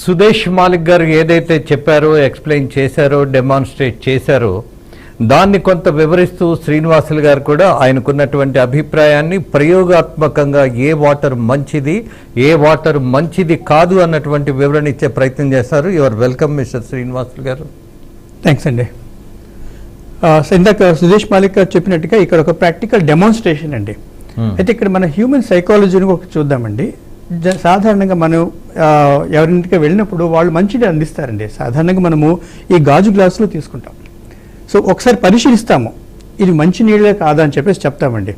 సుదేశ్ మాలిక్ గారు ఏదైతే చెప్పారో, ఎక్స్ప్లెయిన్ చేశారో, డెమాన్స్ట్రేట్ చేశారో దాన్ని కొంత వివరిస్తూ శ్రీనివాసులు గారు కూడా ఆయనకున్నటువంటి అభిప్రాయాన్ని ప్రయోగాత్మకంగా ఏ వాటర్ మంచిది, ఏ వాటర్ మంచిది కాదు అన్నటువంటి వివరణ ఇచ్చే ప్రయత్నం చేస్తారు. యువర్ వెల్కమ్ మిస్టర్ శ్రీనివాసులు గారు. థ్యాంక్స్ అండి. ఇందాక సుదేశ్ మాలిక్ గారు చెప్పినట్టుగా ఇక్కడ ఒక ప్రాక్టికల్ డెమాన్స్ట్రేషన్ అండి. అయితే ఇక్కడ మన హ్యూమన్ సైకాలజీని ఒక చూద్దామండి. సాధారణంగా మనం ఎవరింటికి వెళ్ళినప్పుడు వాళ్ళు మంచిది అందిస్తారండి. సాధారణంగా మనము ఈ గాజు గ్లాసులో తీసుకుంటాం. సో ఒకసారి పరిశీలిస్తాము ఇది మంచి నీళ్ళే కాదా అని చెప్పేసి చెప్తామండి.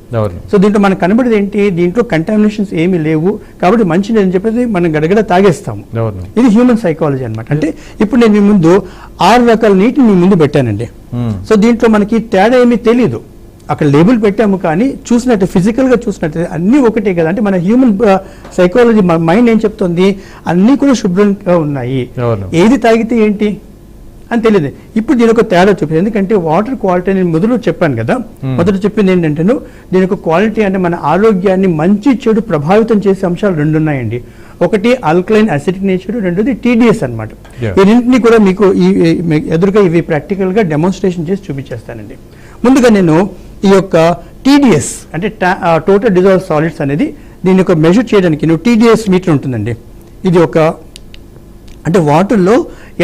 సో దీంట్లో మనకు కనబడేది ఏంటి, దీంట్లో కంటామినేషన్స్ ఏమీ లేవు కాబట్టి మంచి నీళ్ళు అని చెప్పేసి మనం గడగడ తాగేస్తాము. ఇది హ్యూమన్ సైకాలజీ అనమాట. అంటే ఇప్పుడు నేను మీ ముందు 6 రకాల నీటిని మీ ముందు పెట్టానండి. సో దీంట్లో మనకి తేడా ఏమీ తెలియదు. అక్కడ లేబుల్ పెట్టాము కానీ చూసినట్టు ఫిజికల్గా చూసినట్టు అన్నీ ఒకటే కదా. అంటే మన హ్యూమన్ సైకాలజీ మైండ్ ఏం చెప్తుంది, అన్నీ కూడా శుభ్రంగా ఉన్నాయి, ఏది తాగితే ఏంటి అని తెలియదు. ఇప్పుడు దీని ఒక తేడా చూపింది. ఎందుకంటే వాటర్ క్వాలిటీ నేను మొదలు చెప్పాను కదా, మొదట చెప్పింది ఏంటంటే దీని యొక్క క్వాలిటీ అంటే మన ఆరోగ్యాన్ని మంచి చెడు ప్రభావితం చేసే అంశాలు 2 ఉన్నాయండి. ఒకటి ఆల్కలైన్ అసిడిక్ నేచర్, రెండోది టీడీఎస్ అనమాట. ఈ రెండింటినీ కూడా మీకు ఎదురుగా ఇవి ప్రాక్టికల్గా డెమాన్స్ట్రేషన్ చేసి చూపించేస్తానండి. ముందుగా నేను ఈ యొక్క టీడీఎస్ అంటే టోటల్ డిజాల్వ్ సాలిడ్స్ అనేది దీని యొక్క మెజర్ చేయడానికి టీడీఎస్ మీటర్ ఉంటుందండి. ఇది ఒక అంటే వాటర్లో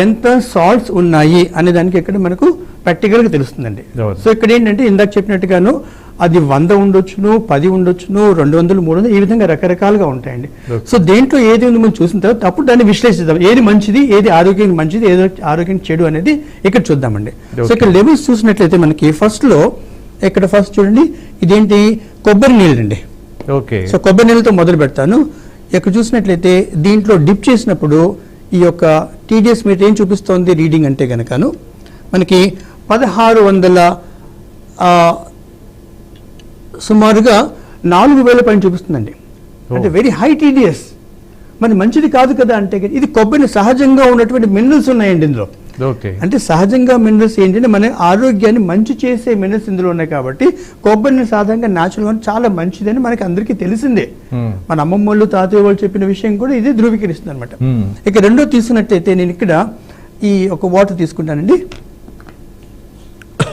ఎంత సాల్ట్స్ ఉన్నాయి అనే దానికి ఇక్కడ మనకు ప్రాక్టికల్గా తెలుస్తుందండి. సో ఇక్కడ ఏంటంటే ఇందాక చెప్పినట్టుగాను అది 100 ఉండొచ్చును, 10 ఉండొచ్చును, 200, 300 ఈ విధంగా రకరకాలుగా ఉంటాయండి. సో దేంట్లో ఏది ఉంది మనం చూసిన తర్వాత అప్పుడు దాన్ని విశ్లేషిద్దాం. ఏది మంచిది, ఏది ఆరోగ్యానికి మంచిది, ఏది ఆరోగ్యానికి చెడు అనేది ఇక్కడ చూద్దామండి. సో ఇక్కడ లెవెల్స్ చూసినట్లయితే మనకి ఫస్ట్ చూడండి, ఇదేంటి కొబ్బరి నీళ్ళు అండి. ఓకే. సో కొబ్బరి నీళ్ళతో మొదలు పెడతాను. ఇక్కడ చూసినట్లయితే దీంట్లో డిప్ చేసినప్పుడు ఈ యొక్క టీడీఎస్ మీటర్ ఏం చూపిస్తోంది రీడింగ్ అంటే కనుకను మనకి 1600 సుమారుగా 4000 పైన చూపిస్తుందండి. అంటే వెరీ హై టీడీఎస్. మరి మంచిది కాదు కదా అంటే ఇది కొబ్బరి సహజంగా ఉన్నటువంటి మినరల్స్ ఉన్నాయండి ఇందులో. అంటే సహజంగా మినరల్స్ ఏంటంటే మన ఆరోగ్యాన్ని మంచి చేసే మినరల్స్ ఇందులో ఉన్నాయి కాబట్టి కొబ్బరిని సాధారణంగా న్యాచురల్గా చాలా మంచిదని మనకి అందరికీ తెలిసిందే. మన అమ్మమ్మ వాళ్ళు, తాతయ్య వాళ్ళు చెప్పిన విషయం కూడా ఇదే ధృవీకరిస్తుంది అనమాట. ఇక రెండో తీసుకున్నట్టయితే నేను ఇక్కడ ఈ ఒక వాటర్ తీసుకుంటానండి.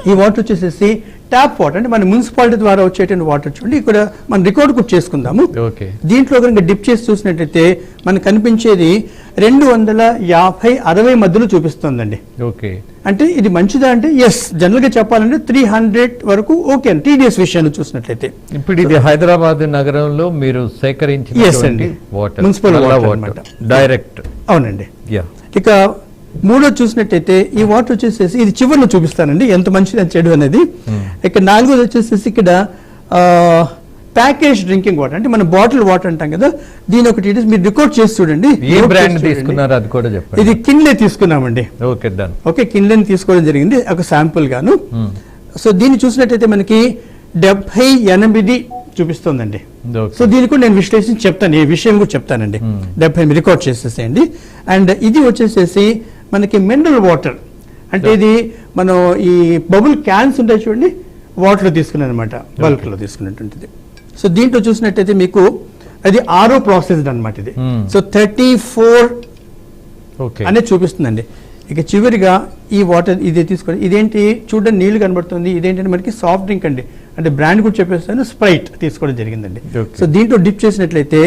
ఈ వాటర్ వచ్చేసేసి ట్యాప్ వాటర్ అంటే మన మున్సిపాలిటీ ద్వారా వచ్చేటువంటి వాటర్ చూడండి. ఇక్కడ మనం రికార్డ్ కూడా చేసుకుందాము. దీంట్లో కనుక డిప్ చేసి చూసినట్టయితే మనకు కనిపించేది 250-60 మధ్యలో చూపిస్తుందండి. అంటే ఇది మంచిదా అంటే ఎస్, జనరల్ గా చెప్పాలంటే 300 వరకు ఓకే అండి టీడీఎస్ విషయాన్ని చూసినట్లయితే. ఇప్పుడు ఇది హైదరాబాద్ నగరంలో మీరు సేకరించిన మున్సిపల్ వాటర్ డైరెక్ట్. అవునండి. ఇక మూడో చూసినట్టయితే ఈ వాటర్ వచ్చేసేసి ఇది చివరిలో చూపిస్తానండి ఎంత మంచిది అని చెడు అనేది. ఇక నాలుగోది వచ్చేసేసి ఇక్కడ ప్యాకేజ్ డ్రింకింగ్ వాటర్ అంటే మన బాటిల్ వాటర్ అంటాం కదా, దీని ఒకటి మీరు రికార్డ్ చేసి చూడండి. ఏ బ్రాండ్ తీసుకున్నారు అది కూడా చెప్పండి. ఇది కిన్లే తీసుకున్నామండి. ఓకే, కిన్లేని తీసుకోవడం జరిగింది ఒక శాంపుల్ గాను. సో దీన్ని చూసినట్టయితే మనకి 78 చూపిస్తుందండి. సో దీన్ని కూడా నేను విశ్లేషించి చెప్తాను, ఈ విషయం కూడా చెప్తానండి. 78 రికార్డ్ చేసేసేయండి. అండ్ ఇది వచ్చేసేసి మనకి మినరల్ వాటర్ అంటే ఇది మనం ఈ బబుల్ క్యాన్స్ ఉంటాయి చూడండి, వాటర్లో తీసుకున్నాను అనమాట, బల్క్లో తీసుకున్నటువంటిది. సో దీంట్లో చూసినట్టయితే మీకు అది ఆరో ప్రాసెస్డ్ అనమాట ఇది. సో 34 అనేది చూపిస్తుందండి. ఇక చివరిగా ఈ వాటర్ ఇదే తీసుకోండి. ఇదేంటి చూడండి నీళ్లు కనబడుతుంది, ఇదేంటంటే మనకి సాఫ్ట్ డ్రింక్ అండి. అంటే బ్రాండ్ కూడా చెప్పేస్తాను, స్ప్రైట్ తీసుకోవడం జరిగిందండి. సో దీంట్లో డిప్ చేసినట్లయితే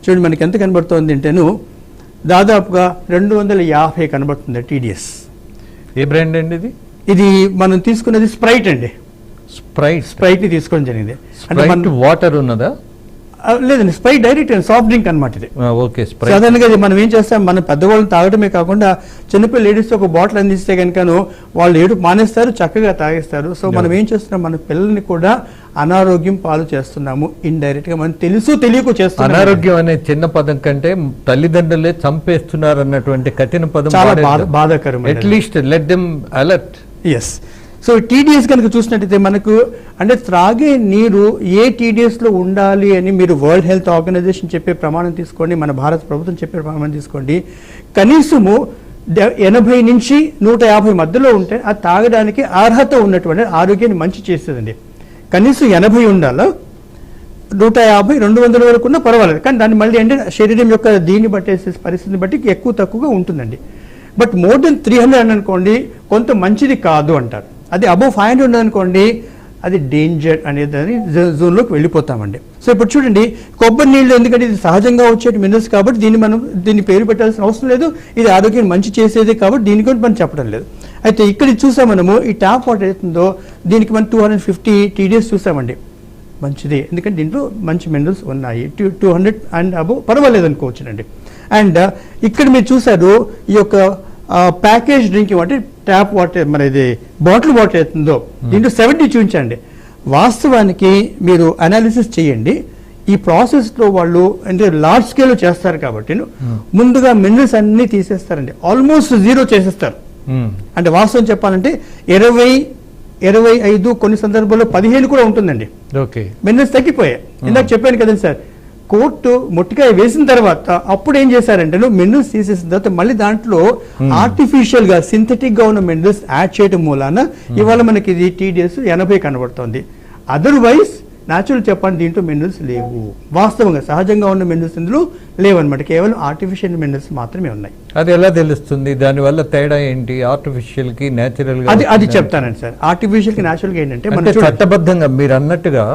చూడండి మనకి ఎంత కనబడుతుంది అంటేను దాదాపుగా 250 కనబడుతుంది టీడీఎస్. ఏ బ్రాండ్ అండి ఇది? ఇది మనం తీసుకున్నది స్ప్రైట్ అండి. స్ప్రైట్ ని తీసుకోవడం జరిగింది. అంటే వాటర్ ఉన్నదా? లేదండి, స్ప్రైట్ డైరెక్ట్ సాఫ్ట్ డ్రింక్ అనమాట ఇది. సాధారణంగా మనం ఏం చేస్తాం, మన పెద్దవాళ్ళని తాగడమే కాకుండా చిన్నపిల్ల లేడీస్ ఒక బాటిల్ అందిస్తే కనుకను వాళ్ళు ఏడు మానేస్తారు, చక్కగా తాగేస్తారు. సో మనం ఏం చేస్తున్నాం, మన పిల్లల్ని కూడా అనారోగ్యం పాలు చేస్తున్నాము ఇండైరెక్ట్ గా. మనం తెలియకు చేస్తున్నాం. అనారోగ్యం అనే చిన్న పదం కంటే తల్లిదండ్రులే చంపేస్తున్నారు అన్నటువంటి కఠిన పదం చాలా బాధాకరం. At least let them alert. Yes. So TDS కనుక చూసినట్టయితే మనకు అంటే త్రాగే నీరు ఏ టీడీఎస్లో ఉండాలి అని మీరు వరల్డ్ హెల్త్ ఆర్గనైజేషన్ చెప్పే ప్రమాణం తీసుకోండి, మన భారత ప్రభుత్వం చెప్పే ప్రమాణం తీసుకోండి, కనీసము 80 నుంచి 150 మధ్యలో ఉంటే అది తాగడానికి అర్హత ఉన్నటువంటి ఆరోగ్యాన్ని మంచి చేస్తుందండి. కనీసం 80 ఉండాలా, 150, 200 వరకు ఉన్నా పర్వాలేదు, కానీ దాన్ని మళ్ళీ అంటే శరీరం యొక్క దీన్ని బట్టి పరిస్థితిని బట్టి ఎక్కువ తక్కువగా ఉంటుందండి. బట్ మోర్ దెన్ 300 అనుకోండి కొంత మంచిది కాదు అంటారు. అది అబౌవ్ 500 ఉన్నదనుకోండి అది డేంజర్ అనేది జోన్లోకి వెళ్ళిపోతామండి. సో ఇప్పుడు చూడండి, కొబ్బరి నీళ్ళు ఎందుకంటే ఇది సహజంగా వచ్చే మినరల్స్ కాబట్టి దీన్ని పేరు పెట్టాల్సిన అవసరం లేదు, ఇది ఆరోగ్యాన్ని మంచి చేసేదే కాబట్టి దీని గురించి మనం చెప్పడం లేదు. అయితే ఇక్కడ చూసాం మనము ఈ ట్యాప్ వాటర్ అవుతుందో దీనికి మనం 250 TDS చూసామండి, మంచిది ఎందుకంటే దీంట్లో మంచి మినరల్స్ ఉన్నాయి. 200 అండ్ అబౌవ్ పర్వాలేదు అనుకోవచ్చునండి. అండ్ ఇక్కడ మీరు చూసారు ఈ యొక్క ప్యాకేజ్ డ్రింకింగ్ అంటే ట్యాప్ వాటర్ మన ఇది బాటిల్ వాటర్ అవుతుందో దీంట్లో 70 చూపించండి. వాస్తవానికి మీరు అనాలిసిస్ చేయండి, ఈ ప్రాసెస్లో వాళ్ళు అంటే లార్జ్ స్కేల్లో చేస్తారు కాబట్టి ముందుగా మినరల్స్ అన్నీ తీసేస్తారండి, ఆల్మోస్ట్ 0 చేసేస్తారు. అంటే వాస్తవం చెప్పాలంటే 20-25 కొన్ని సందర్భాల్లో 15 కూడా ఉంటుందండి. ఓకే, మినరల్స్ తగ్గిపోయాయి. ఇందాక చెప్పాను కదండి సార్, కోర్టు మొట్టికాయ వేసిన తర్వాత అప్పుడు ఏం చేశారంటే మినరల్స్ తీసేసిన తర్వాత మళ్ళీ దాంట్లో ఆర్టిఫిషియల్ గా సింథటిక్ గా ఉన్న మినరల్స్ యాడ్ చేయడం మూలాన ఇవాళ మనకి ఇది TDS 80 కనబడుతుంది. అదర్వైజ్ న్యాచురల్ చెప్పండి దీంట్లో మినరల్స్ లేవు, వాస్తవంగా సహజంగా ఉన్న మినరల్స్ ఇందులో లేవన్నమాట, కేవలం ఆర్టిఫిషియల్ మినరల్స్ మాత్రమే ఉన్నాయి. అది ఎలా తెలుస్తుంది, దానివల్ల తేడా ఏంటి ఆర్టిఫిషియల్ కి నేచురల్ గా? అది చెప్తానండి సార్. ఆర్టిఫిషియల్ కి నేచురల్ గా ఏంటంటే అంటే చట్టబద్ధంగా మీరు అన్నట్టుగా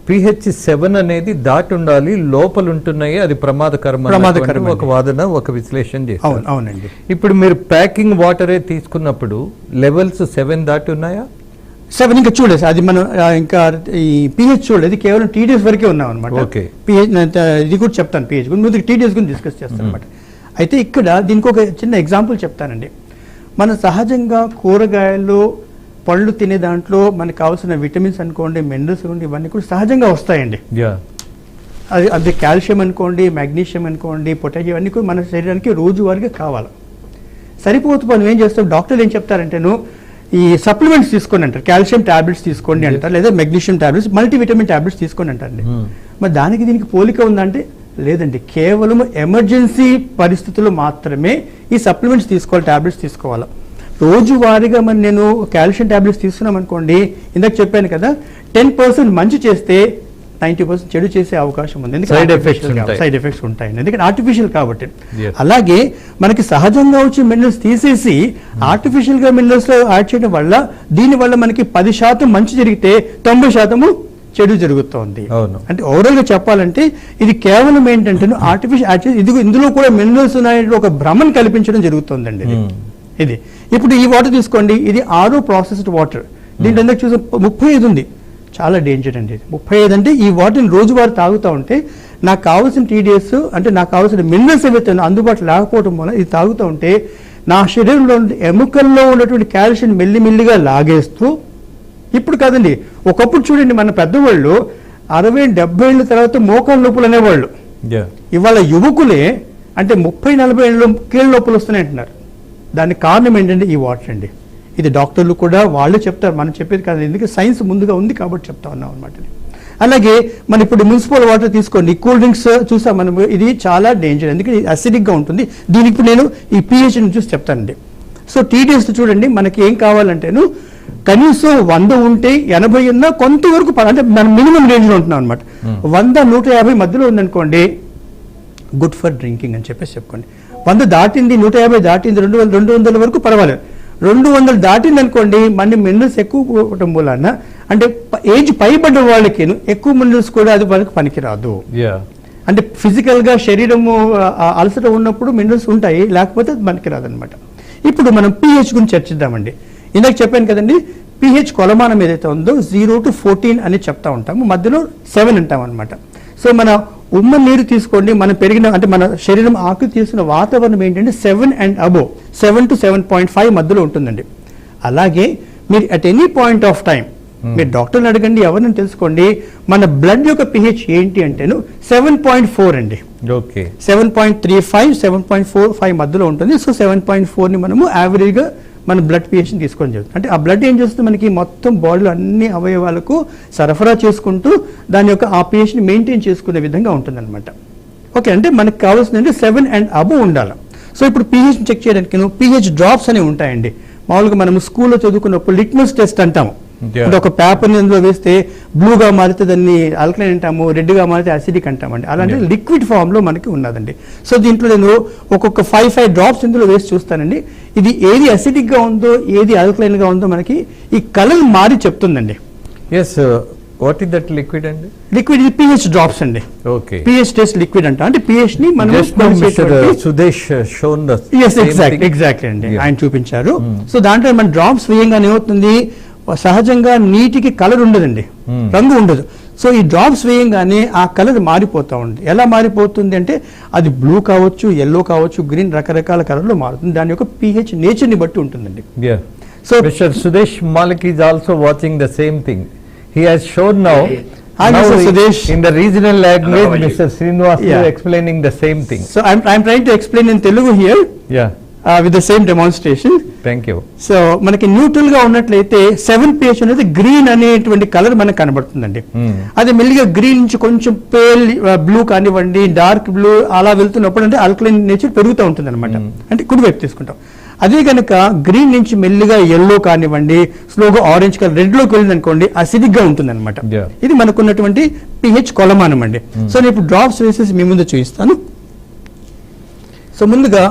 pH 7 అనేది దాటి ఉండాలి, లోపల ఉంటున్నాయి అది ప్రమాదకరం ఒక వాదన, ఒక విశ్లేషణ చేస్తారు. అవునండి. ఇప్పుడు మీరు ప్యాకింగ్ వాటరే తీసుకున్నప్పుడు లెవెల్స్ 7 దాటి ఉన్నాయా? 7 ఇంకా చూడలేదు అది మనం ఇంకా ఈ pH చూడలేదు, కేవలం TDS వరకే ఉన్నాం అనమాట. ఓకే, pH ఇది కూడా చెప్తాను, pH గురించి ముందు TDS గురించి డిస్కస్ చేస్తాను అనమాట. అయితే ఇక్కడ దీనికి ఒక చిన్న ఎగ్జాంపుల్ చెప్తానండి. మన సహజంగా కూరగాయలు పళ్ళు తినే దాంట్లో మనకు కావాల్సిన విటమిన్స్ అనుకోండి, మినరల్స్ అనుకోండి, ఇవన్నీ కూడా సహజంగా వస్తాయండి. అది కాల్షియం అనుకోండి, మెగ్నీషియం అనుకోండి, పొటాషియం అన్నీ కూడా మన శరీరానికి రోజువారీగా కావాలి. సరిపోతు మనం ఏం చేస్తాం, డాక్టర్లు ఏం చెప్తారంటేను ఈ సప్లిమెంట్స్ తీసుకోండి అంటారు, కాల్షియం టాబ్లెట్స్ తీసుకోండి అంటారు, లేదా మెగ్నీషియం టాబ్లెట్స్, మల్టీవిటమిన్ టాబ్లెట్స్ తీసుకోండి అంటారండి. మరి దానికి దీనికి పోలిక ఉందంటే లేదండి, కేవలం ఎమర్జెన్సీ పరిస్థితుల్లో మాత్రమే ఈ సప్లిమెంట్స్ తీసుకోవాలి, టాబ్లెట్స్ తీసుకోవాలి. రోజువారీగా మరి నేను కాల్షియం టాబ్లెట్స్ తీసుకున్నాం అనుకోండి, ఇందాక చెప్పాను కదా 10% మంచి చేస్తే 90% చెడు చేసే అవకాశం ఉంది, సైడ్ ఎఫెక్ట్స్ ఉంటాయండి, ఎందుకంటే ఆర్టిఫిషియల్ కాబట్టి. అలాగే మనకి సహజంగా వచ్చే మినరల్స్ తీసేసి ఆర్టిఫిషియల్ గా మినరల్స్ లో యాడ్ చేయడం వల్ల దీనివల్ల మనకి 10% మంచి జరిగితే 90% చెడు జరుగుతోంది. అంటే ఓవరాల్ గా చెప్పాలంటే ఇది కేవలం ఏంటంటే ఆర్టిఫిషియల్ యాడ్ చేసి ఇందులో కూడా మినరల్స్ ఉన్నాయని ఒక భ్రమను కల్పించడం జరుగుతుందండి. ఇది ఇప్పుడు ఈ వాటర్ తీసుకోండి, ఇది RO ప్రాసెస్డ్ వాటర్, దీంట్లో ఎందుకు చూసే 35 ఉంది, చాలా డేంజర్ అండి. 35 అంటే ఈ వాటర్ని రోజువారీ తాగుతూ ఉంటే నాకు కావాల్సిన TDS అంటే నాకు కావాల్సిన మినరల్స్ ఏవైతే అందుబాటులో లేకపోవడం వల్ల ఇది తాగుతూ ఉంటే నా శరీరంలో ఎముకల్లో ఉన్నటువంటి కాల్షియం మెల్లిమెల్లిగా లాగేస్తూ, ఇప్పుడు కాదండి ఒకప్పుడు చూడండి మన పెద్దవాళ్ళు 60-70 ఏళ్ళ తర్వాత మోకాళ్ళ నొప్పులు అనేవాళ్ళు, ఇవాళ యువకులే అంటే 30-40 ఏళ్ళలో కీళ్ళ నొప్పులు వస్తున్నాయి అంటున్నారు. దానికి కారణం ఏంటంటే ఈ వాటర్ అండి. ఇది డాక్టర్లు కూడా వాళ్ళు చెప్తారు, మనం చెప్పేది కాదు, ఎందుకంటే సైన్స్ ముందుగా ఉంది కాబట్టి చెప్తా ఉన్నాం అనమాట. అలాగే మనం ఇప్పుడు మున్సిపల్ వాటర్ తీసుకోండి, కూల్ డ్రింక్స్ చూసాం మనం, ఇది చాలా డేంజర్ ఎందుకంటే అసిడిక్గా ఉంటుంది. దీనికి ఇప్పుడు నేను ఈ pH ని చూసి చెప్తానండి. సో TDS చూడండి, మనకి ఏం కావాలంటేను కనీసం 100 ఉంటే 80 ఉన్నా కొంతవరకు అంటే మనం మినిమం రేంజ్లో ఉంటున్నాం అనమాట. 100-150 మధ్యలో ఉందనుకోండి గుడ్ ఫర్ డ్రింకింగ్ అని చెప్పేసి చెప్పుకోండి. 100 దాటింది, 150 దాటింది, 200 వరకు పర్వాలేదు. 200 దాటింది అనుకోండి మన మినరల్స్ ఎక్కువ ఉండటం మూలాన అంటే ఏజ్ పైబడ్డ వాళ్ళకి ఎక్కువ మినరల్స్ కూడా అది వాళ్ళకి పనికిరాదు. అంటే ఫిజికల్ గా శరీరము అలసట ఉన్నప్పుడు మినరల్స్ ఉంటాయి, లేకపోతే పనికిరాదు అనమాట. ఇప్పుడు మనం pH గురించి చర్చిద్దామండి. ఇందాక చెప్పాను కదండి, pH కొలమానం ఏదైతే ఉందో 0 to 14 అని చెప్తా ఉంటాము, మధ్యలో 7 అంటాం అనమాట. సో మన ఉమ్మ నీరు తీసుకోండి, మనం పెరిగిన అంటే మన శరీరం ఆకలి తీసుకున్న వాతావరణం ఏంటంటే 7 and above, 7 to 7.5 మధ్యలో ఉంటుందండి. అలాగే మీరు at any point of time మీరు డాక్టర్ని అడగండి, ఎవరిని తెలుసుకోండి, మన బ్లడ్ యొక్క pH ఏంటి అంటేను 7.4 అండి. ఓకే, 7.35 7.45 మధ్యలో ఉంటుంది. సో 7.4ని మనము యావరేజ్గా మన బ్లడ్ pHని తీసుకొని జరుగుతుంది. అంటే ఆ బ్లడ్ ఏం చేస్తుంది, మనకి మొత్తం బాడీలో అన్ని అవయవాలకు సరఫరా చేసుకుంటూ దాని యొక్క ఆ pHని మెయింటైన్ చేసుకునే విధంగా ఉంటుందన్నమాట. ఓకే, అంటే మనకు కావాల్సిందంటే 7 and above ఉండాలి. సో ఇప్పుడు pH చెక్ చేయడానికి pH డ్రాప్స్ అనేవి ఉంటాయండి. మామూలుగా మనం స్కూల్లో చదువుకున్నప్పుడు లిట్మస్ టెస్ట్ అంటాము, Yeah. అంటే ఒక పేపర్ అందులో వేస్తే బ్లూగా మారితే దాన్ని ఆల్కలైన్ అంటాము, రెడ్గా మారితే అసిడిక్ అంటామండి. అలాంటి లిక్విడ్ ఫామ్ లో మనకి ఉన్నదండి. సో దీంట్లో నేను ఒక్కొక్క 5 డ్రాప్స్ ఇందులో వేసి చూస్తానండి. ఇది ఏది అసిడిక్ గా ఉందో ఏది ఆల్కలైన్ గా ఉందో మనకి ఈ కలర్ మారి చెప్తుందండి. Yes, what is that liquid అండి? లిక్విడ్ ఇది pH డ్రాప్స్ అండి. ఓకే, pH టెస్ట్ లిక్విడ్ అంట. అంటే pH ని మనం సుదేశ్ షోన్ ఎగ్జాక్ట్లీ అండి, ఆయన చూపించారు. సో దాంట్లో మన డ్రాప్స్ వేయంగానే ఏమవుతుంది, సహజంగా నీటికి కలర్ ఉండదండి, రంగు ఉండదు. సో ఈ డ్రాప్స్ వేయంగానే ఆ కలర్ మారిపోతా ఉంది. ఎలా మారిపోతుంది అంటే అది బ్లూ కావచ్చు, ఎల్లో కావచ్చు, గ్రీన్, రకరకాల కలర్లో మారుతుంది. దాని యొక్క pH నేచర్ ని బట్టి ఉంటుందండి. So mister Sudesh Malik is also watching the same thing. He has shown now, Hi, Mr. Sudesh. in the regional language, Mr. Srinivas is explaining the same thing. So I'm trying to explain in Telugu here Yeah, with the same demonstration. thank you. So మనకి neutral గా ఉన్నట్లయితే 7 pH అనేది green అనేటువంటి colour మనకు కనబడుతుందండి. అది మెల్లిగా green నుంచి కొంచెం పేల్ బ్లూ కానివ్వండి, డార్క్ బ్లూ అలా వెళ్తున్నప్పుడు అంటే ఆల్కలైన్ నేచర్ పెరుగుతూ ఉంటుంది అనమాట. అంటే కుడివైపు తీసుకుంటాం. అదే కనుక గ్రీన్ నుంచి మెల్లిగా ఎల్లో కానివ్వండి, స్లోగా ఆరెంజ్ కలర్, రెడ్ లోకి వెళ్ళింది అనుకోండి, అసిడిక్ గా ఉంటుంది అనమాట. ఇది మనకున్నటువంటి pH కొలమానం అండి. సో నేను ఇప్పుడు డ్రాప్స్ వేసేసి మీ ముందు చూపిస్తాను. సో ముందుగా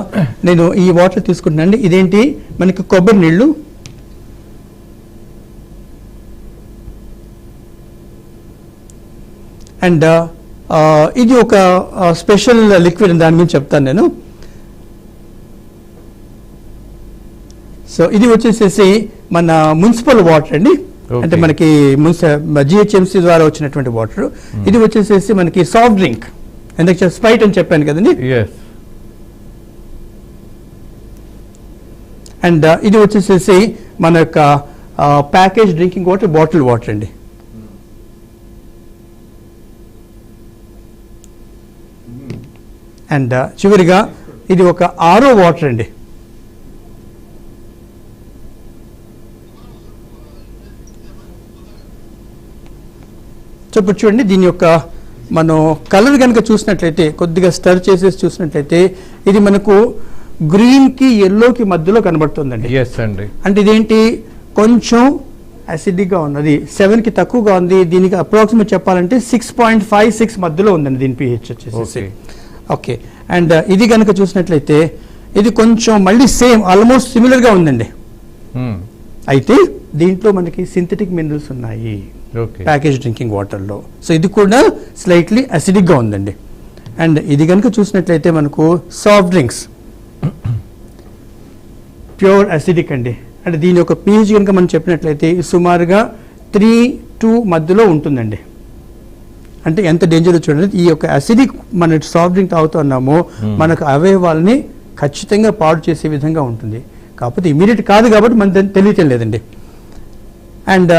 నేను ఈ వాటర్ తీసుకుంటున్నాను. ఇదేంటి, మనకి కొబ్బరి నీళ్లు. అండ్ ఇది ఒక స్పెషల్ లిక్విడ్, దాని గురించి చెప్తాను నేను. సో ఇది వచ్చేసేసి మన మున్సిపల్ వాటర్ అండి. అంటే మనకి GHMC ద్వారా వచ్చినటువంటి వాటర్. ఇది వచ్చేసేసి మనకి సాఫ్ట్ డ్రింక్, ఎందుకంటే స్ప్రైట్ అని చెప్పాను కదండి. అండ్ ఇది వచ్చేసేసి మన యొక్క package drinking water, bottle water అండి. అండ్ చివరిగా ఇది ఒక RO వాటర్ అండి. సో ఇప్పుడు చూడండి, దీని యొక్క మనం కలర్ కనుక చూసినట్లయితే, కొద్దిగా స్టర్ చేసేసి చూసినట్లయితే, ఇది మనకు గ్రీన్ కి ఎల్లోకి మధ్యలో కనబడుతుందండి. అంటే ఇదేంటి, కొంచెం అసిడిక్ గా ఉన్నది, 7 కి తక్కువగా ఉంది. దీనికి అప్రాక్సిమేట్ చెప్పాలంటే 6.56 మధ్యలో ఉందండి దీని pH వచ్చేసి. ఓకే, అండ్ ఇది కనుక చూసినట్లయితే ఇది కొంచెం మళ్ళీ సేమ్ ఆల్మోస్ట్ సిమిలర్ గా ఉందండి. అయితే దీంట్లో మనకి సింథటిక్ మినరల్స్ ఉన్నాయి ప్యాకేజ్ డ్రింకింగ్ వాటర్లో. సో ఇది కూడా స్లైట్లీ అసిడిక్ గా ఉందండి. అండ్ ఇది కనుక చూసినట్లయితే మనకు సాఫ్ట్ డ్రింక్స్ ప్యూర్ అసిడిక్ అండి. అంటే దీని యొక్క pH కనుక మనం చెప్పినట్లయితే సుమారుగా 3-2 మధ్యలో ఉంటుందండి. అంటే ఎంత డేంజర్ చూడండి. ఈ యొక్క అసిడిక్ మన సాఫ్ట్ డ్రింక్ తాగుతున్నామో మనకు అవయవాల్ని ఖచ్చితంగా పాడు చేసే విధంగా ఉంటుంది. కాకపోతే ఇమీడియట్ కాదు కాబట్టి మనకు తెలియట్లేదండి. అండ్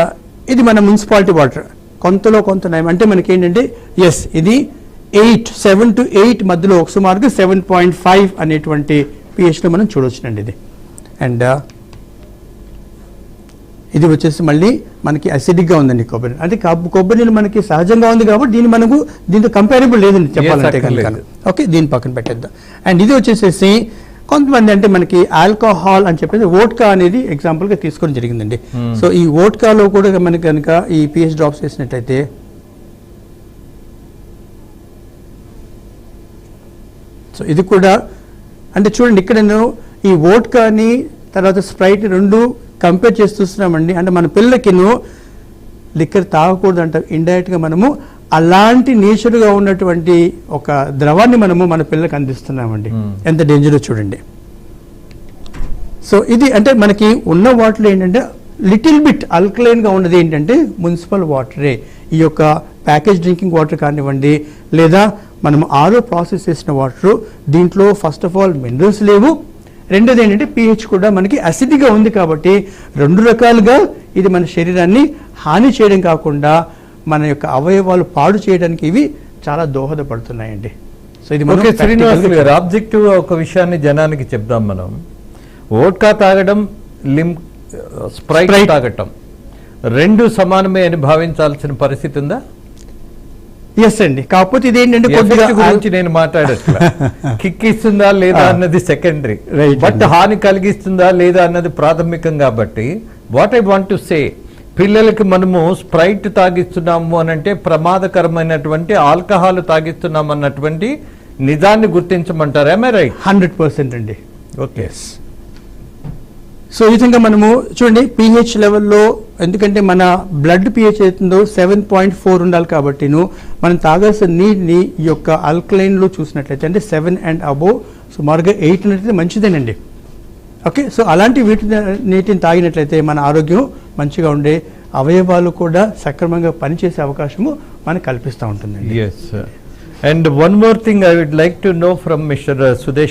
ఇది మన మున్సిపాలిటీ వాటర్, కొంతలో కొంత నయం. అంటే మనకి ఏంటంటే ఎస్, ఇది 7 to 8 మధ్యలో సుమారుగా 7.5 అనేటువంటి pH లో మనం చూడవచ్చునండి ఇది. అండ్ ఇది వచ్చేసి మళ్ళీ మనకి అసిడిక్ గా ఉందండి కొబ్బరి. అంటే కొబ్బరి నీళ్ళు మనకి సహజంగా ఉంది కాబట్టి దీంతో కంపారబుల్ లేదండి చెప్పాలంటే కనుక. ఓకే, దీని పక్కన పెట్టేద్దాం. అండ్ ఇది వచ్చేసేసి కొంతమంది అంటే మనకి ఆల్కహాల్ అని చెప్పేసి వోడ్కా అనేది ఎగ్జాంపుల్ గా తీసుకోవడం జరిగిందండి. సో ఈ వోడ్కాలో కూడా మనకి కనుక ఈ pH డ్రాప్స్ వేసినట్లయితే సో ఇది కూడా అంటే చూడండి, ఇక్కడ నేను ఈ వోడ్కాని తర్వాత స్ప్రైట్ రెండు కంపేర్ చేసి చూస్తున్నామండి. అంటే మన పిల్లలకి లిక్కర్ తాగకూడదు అంట ఇండైరెక్ట్ గా మనము అలాంటి నేచర్గా ఉన్నటువంటి ఒక ద్రవాన్ని మనము మన పిల్లలకు అందిస్తున్నామండి. ఎంత డేంజరో చూడండి. సో ఇది అంటే మనకి ఉన్న వాటర్ ఏంటంటే లిటిల్ బిట్ అల్కలైన్ గా ఉన్నది ఏంటంటే మున్సిపల్ వాటరే. ఈ యొక్క ప్యాకేజ్ డ్రింకింగ్ వాటర్ కానివ్వండి, లేదా మనం RO ప్రాసెస్ చేసిన వాటర్, దీంట్లో ఫస్ట్ ఆఫ్ ఆల్ మినరల్స్ లేవు. రెండోది ఏంటంటే pH కూడా మనకి అసిడిక్ గా ఉంది. కాబట్టి రెండు రకాలుగా ఇది మన శరీరాన్ని హాని చేయడం కాకుండా మన యొక్క అవయవాలు పాడు చేయడానికి ఇవి చాలా దోహదపడుతున్నాయండి. సో ఇది శ్రీనివాస్ గారు ఆబ్జెక్టివ్ ఒక విషయాన్ని జనానికి చెప్దాం. మనం వోడ్కా తాగడం, స్ప్రైట్ తాగటం రెండు సమానమే అని భావించాల్సిన పరిస్థితి ఉందా? ఎస్ అండి. కాకపోతే ఇది ఏంటంటే గురించి నేను మాట్లాడట్లా. కిక్ ఇస్తుందా లేదా అన్నది సెకండరీ, బట్ హాని కలిగిస్తుందా లేదా అన్నది ప్రాథమికం. కాబట్టి what I want to say, పిల్లలకి మనము స్ప్రైట్ తాగిస్తున్నాము అని అంటే ప్రమాదకరమైనటువంటి ఆల్కహాల్ తాగిస్తున్నాం అన్నటువంటి నిజాన్ని గుర్తించమంటారా? రైట్? 100% అండి. ఓకే. సో ఈ విధంగా మనము చూడండి pH లెవెల్లో, ఎందుకంటే మన బ్లడ్ pH అవుతుందో 7.4 ఉండాలి కాబట్టి మనం తాగాల్సిన నీటిని ఈ యొక్క ఆల్కలైన్లో చూసినట్లయితే అంటే 7 అండ్ అబోవ్, సుమారుగా 8 ఉన్నట్లయితే మంచిదేనండి. ఓకే, సో అలాంటి నీటిని తాగినట్లయితే మన ఆరోగ్యం మంచిగా ఉండే, అవయవాలు కూడా సక్రమంగా పనిచేసే అవకాశము మనకు కల్పిస్తూ ఉంటుందండి. Yes, sir. And one more thing I would like to know from Mr. Sudesh